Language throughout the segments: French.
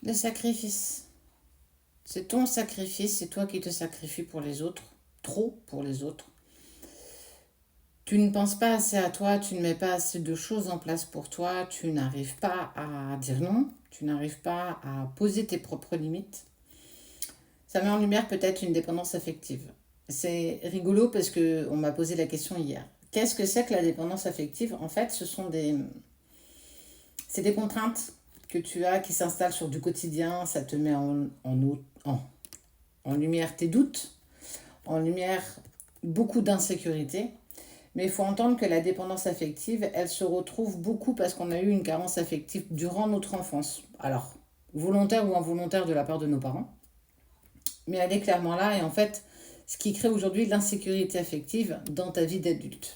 Le sacrifice. C'est ton sacrifice, c'est toi qui te sacrifies pour les autres, trop pour les autres. Tu ne penses pas assez à toi, tu ne mets pas assez de choses en place pour toi, tu n'arrives pas à dire non, tu n'arrives pas à poser tes propres limites. Ça met en lumière peut-être une dépendance affective. C'est rigolo parce que on m'a posé la question hier. Qu'est-ce que c'est que la dépendance affective? En fait, c'est des contraintes que tu as qui s'installent sur du quotidien. Ça te met en lumière tes doutes, en lumière beaucoup d'insécurité. Mais il faut entendre que la dépendance affective, elle se retrouve beaucoup parce qu'on a eu une carence affective durant notre enfance. Alors, volontaire ou involontaire de la part de nos parents. Mais elle est clairement là et en fait, ce qui crée aujourd'hui l'insécurité affective dans ta vie d'adulte.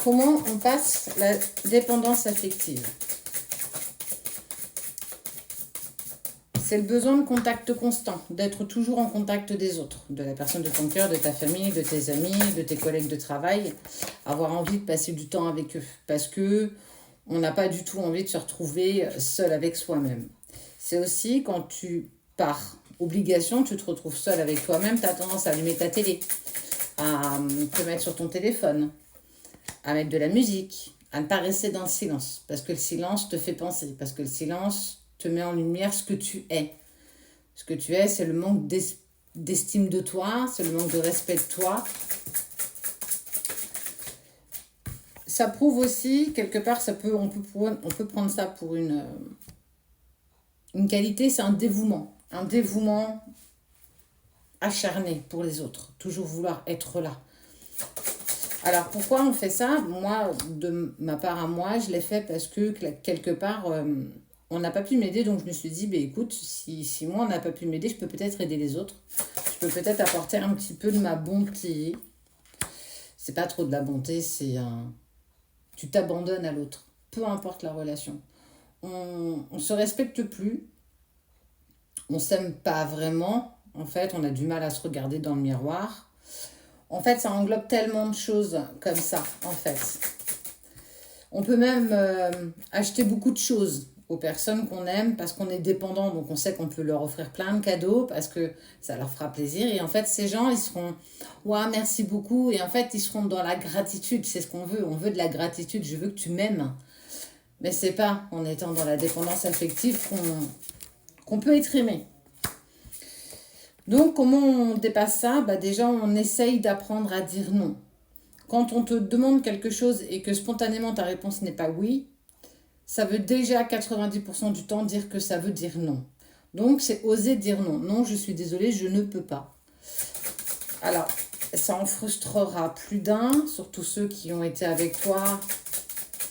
Comment on passe la dépendance affective? C'est le besoin de contact constant, d'être toujours en contact des autres, de la personne de ton cœur, de ta famille, de tes amis, de tes collègues de travail, avoir envie de passer du temps avec eux, parce que on n'a pas du tout envie de se retrouver seul avec soi-même. C'est aussi quand tu, par obligation, tu te retrouves seul avec toi-même, tu as tendance à allumer ta télé, à te mettre sur ton téléphone, à mettre de la musique, à ne pas rester dans le silence, parce que le silence te fait penser, parce que le silence te met en lumière ce que tu es. Ce que tu es, c'est le manque d'estime de toi, c'est le manque de respect de toi. Ça prouve aussi, quelque part, on peut prendre ça pour une qualité, c'est un dévouement. Un dévouement acharné pour les autres, toujours vouloir être là. Alors pourquoi on fait ça? Moi, de ma part à moi, je l'ai fait parce que quelque part, on n'a pas pu m'aider. Donc je me suis dit, bah, écoute, si moi on n'a pas pu m'aider, je peux peut-être aider les autres. Je peux peut-être apporter un petit peu de ma bonté. C'est pas trop de la bonté, tu t'abandonnes à l'autre, peu importe la relation. On se respecte plus, on s'aime pas vraiment. En fait, on a du mal à se regarder dans le miroir. En fait, ça englobe tellement de choses comme ça, en fait. On peut même acheter beaucoup de choses aux personnes qu'on aime parce qu'on est dépendant, donc on sait qu'on peut leur offrir plein de cadeaux parce que ça leur fera plaisir. Et en fait, ces gens, ils seront « Ouah, merci beaucoup ». Et en fait, ils seront dans la gratitude, c'est ce qu'on veut. On veut de la gratitude, je veux que tu m'aimes. Mais c'est pas en étant dans la dépendance affective qu'on peut être aimé. Donc, comment on dépasse ça? Bah, déjà, on essaye d'apprendre à dire non. Quand on te demande quelque chose et que spontanément ta réponse n'est pas oui, ça veut déjà 90% du temps dire que ça veut dire non. Donc, c'est oser dire non. Non, je suis désolée, je ne peux pas. Alors, ça en frustrera plus d'un, surtout ceux qui ont été avec toi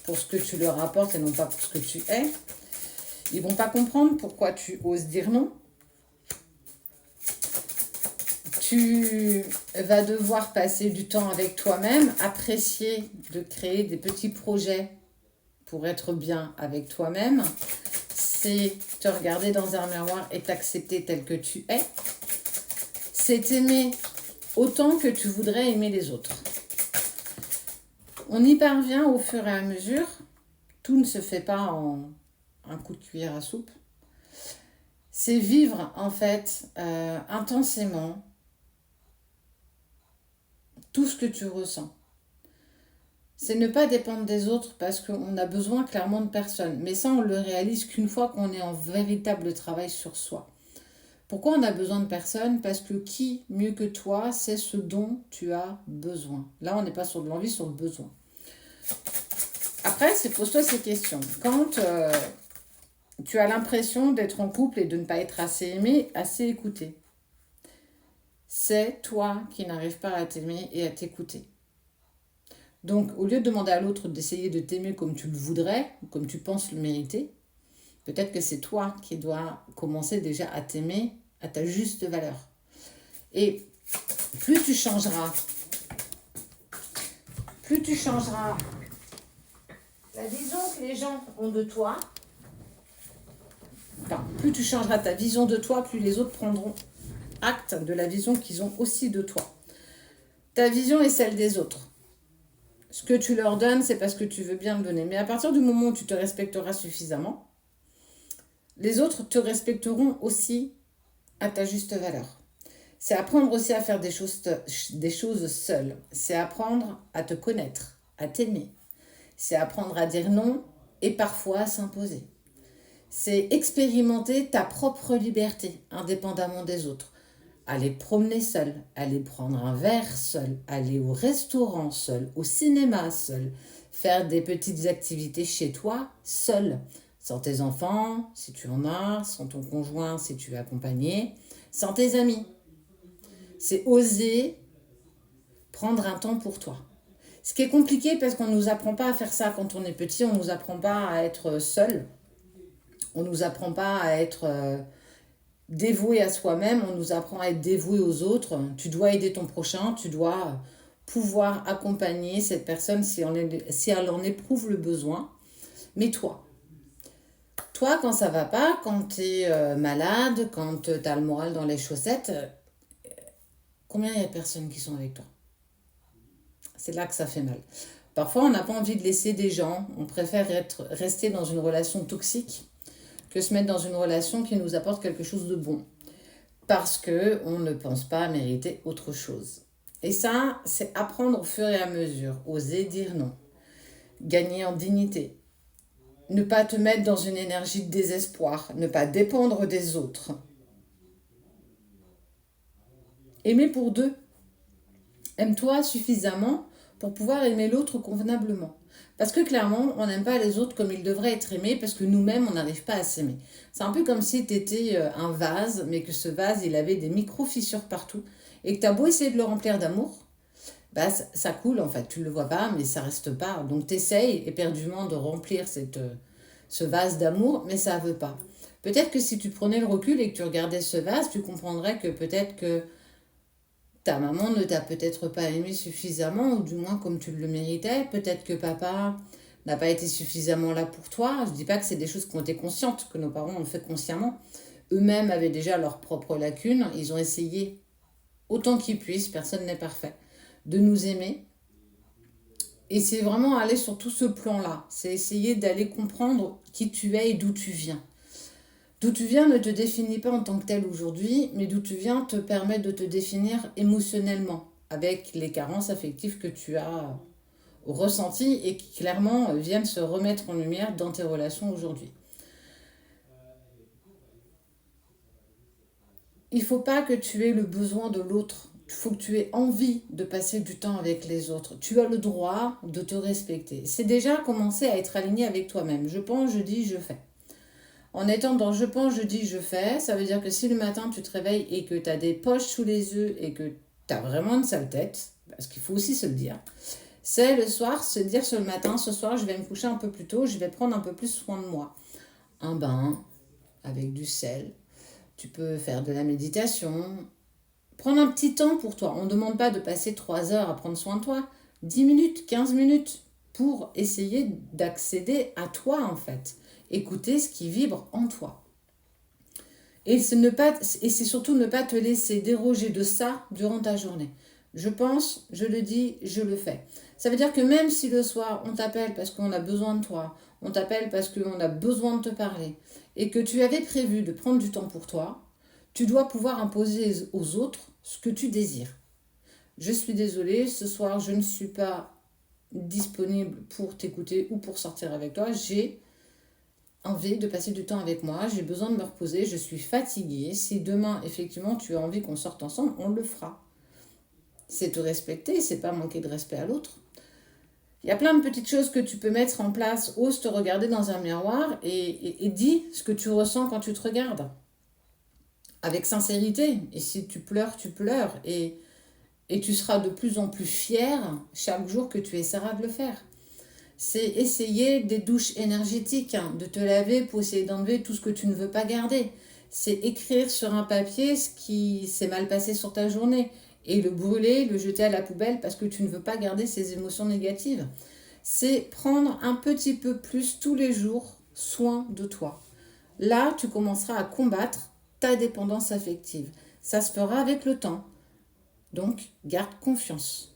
pour ce que tu leur apportes et non pas pour ce que tu es. Ils vont pas comprendre pourquoi tu oses dire non. Tu vas devoir passer du temps avec toi-même, apprécier de créer des petits projets pour être bien avec toi-même. C'est te regarder dans un miroir et t'accepter tel que tu es. C'est t'aimer autant que tu voudrais aimer les autres. On y parvient au fur et à mesure. Tout ne se fait pas en un coup de cuillère à soupe. C'est vivre en fait intensément tout ce que tu ressens. C'est ne pas dépendre des autres parce qu'on a besoin clairement de personne. Mais ça, on le réalise qu'une fois qu'on est en véritable travail sur soi. Pourquoi on a besoin de personne? Parce que qui, mieux que toi, sait ce dont tu as besoin. Là, on n'est pas sur de l'envie, sur le besoin. Après, pose-toi ces questions. Quand tu as l'impression d'être en couple et de ne pas être assez aimé, assez écouté, c'est toi qui n'arrives pas à t'aimer et à t'écouter. Donc, au lieu de demander à l'autre d'essayer de t'aimer comme tu le voudrais, ou comme tu penses le mériter, peut-être que c'est toi qui dois commencer déjà à t'aimer à ta juste valeur. Et plus tu changeras la vision que les gens ont de toi, enfin, plus tu changeras ta vision de toi, plus les autres prendront acte de la vision qu'ils ont aussi de toi. Ta vision est celle des autres. Ce que tu leur donnes, c'est parce que tu veux bien le donner. Mais à partir du moment où tu te respecteras suffisamment, les autres te respecteront aussi à ta juste valeur. C'est apprendre aussi à faire des choses seules. C'est apprendre à te connaître, à t'aimer. C'est apprendre à dire non et parfois à s'imposer. C'est expérimenter ta propre liberté, indépendamment des autres. Aller promener seul, aller prendre un verre seul, aller au restaurant seul, au cinéma seul, faire des petites activités chez toi seul, sans tes enfants si tu en as, sans ton conjoint si tu es accompagné, sans tes amis. C'est oser prendre un temps pour toi. Ce qui est compliqué parce qu'on ne nous apprend pas à faire ça quand on est petit, on ne nous apprend pas à être seul, on ne nous apprend pas à être dévoué à soi-même, on nous apprend à être dévoué aux autres. Tu dois aider ton prochain, tu dois pouvoir accompagner cette personne si elle en éprouve le besoin. Mais toi quand ça va pas, quand tu es malade, quand tu as le moral dans les chaussettes, combien il y a de personnes qui sont avec toi? C'est là que ça fait mal. Parfois, on n'a pas envie de laisser des gens, on préfère rester dans une relation toxique que se mettre dans une relation qui nous apporte quelque chose de bon. Parce qu'on ne pense pas mériter autre chose. Et ça, c'est apprendre au fur et à mesure, oser dire non, gagner en dignité, ne pas te mettre dans une énergie de désespoir, ne pas dépendre des autres. Aimer pour deux. Aime-toi suffisamment pour pouvoir aimer l'autre convenablement. Parce que clairement, on n'aime pas les autres comme ils devraient être aimés parce que nous-mêmes, on n'arrive pas à s'aimer. C'est un peu comme si tu étais un vase, mais que ce vase, il avait des micro-fissures partout et que tu as beau essayer de le remplir d'amour, bah, ça coule en fait. Tu ne le vois pas, mais ça reste pas. Donc tu essayes éperdument de remplir ce vase d'amour, mais ça ne veut pas. Peut-être que si tu prenais le recul et que tu regardais ce vase, tu comprendrais que peut-être que ta maman ne t'a peut-être pas aimé suffisamment, ou du moins comme tu le méritais. Peut-être que papa n'a pas été suffisamment là pour toi. Je ne dis pas que c'est des choses qui ont été conscientes, que nos parents ont fait consciemment. Eux-mêmes avaient déjà leurs propres lacunes. Ils ont essayé, autant qu'ils puissent, personne n'est parfait, de nous aimer. Et c'est vraiment aller sur tout ce plan-là. C'est essayer d'aller comprendre qui tu es et d'où tu viens. D'où tu viens ne te définit pas en tant que tel aujourd'hui, mais d'où tu viens te permet de te définir émotionnellement, avec les carences affectives que tu as ressenties et qui clairement viennent se remettre en lumière dans tes relations aujourd'hui. Il ne faut pas que tu aies le besoin de l'autre. Il faut que tu aies envie de passer du temps avec les autres. Tu as le droit de te respecter. C'est déjà commencer à être aligné avec toi-même. Je pense, je dis, je fais. En étant dans je pense, je dis, je fais, ça veut dire que si le matin tu te réveilles et que tu as des poches sous les yeux et que tu as vraiment une sale tête, parce qu'il faut aussi se le dire, c'est le soir se dire sur le matin, ce soir je vais me coucher un peu plus tôt, je vais prendre un peu plus soin de moi. Un bain avec du sel, tu peux faire de la méditation, prendre un petit temps pour toi. On ne demande pas de passer 3 heures à prendre soin de toi, 10 minutes, 15 minutes pour essayer d'accéder à toi en fait. Écouter ce qui vibre en toi. Et c'est surtout ne pas te laisser déroger de ça durant ta journée. Je pense, je le dis, je le fais. Ça veut dire que même si le soir on t'appelle parce qu'on a besoin de toi, on t'appelle parce qu'on a besoin de te parler, et que tu avais prévu de prendre du temps pour toi, tu dois pouvoir imposer aux autres ce que tu désires. Je suis désolée, ce soir je ne suis pas disponible pour t'écouter ou pour sortir avec toi. J'ai envie de passer du temps avec moi, j'ai besoin de me reposer, je suis fatiguée. Si demain, effectivement, tu as envie qu'on sorte ensemble, on le fera. C'est te respecter, c'est pas manquer de respect à l'autre. Il y a plein de petites choses que tu peux mettre en place. Ose te regarder dans un miroir et dis ce que tu ressens quand tu te regardes. Avec sincérité. Et si tu pleures, tu pleures. Et tu seras de plus en plus fier chaque jour que tu essaieras de le faire. C'est essayer des douches énergétiques, de te laver pour essayer d'enlever tout ce que tu ne veux pas garder. C'est écrire sur un papier ce qui s'est mal passé sur ta journée et le brûler, le jeter à la poubelle parce que tu ne veux pas garder ces émotions négatives. C'est prendre un petit peu plus tous les jours soin de toi. Là, tu commenceras à combattre ta dépendance affective. Ça se fera avec le temps. Donc, garde confiance.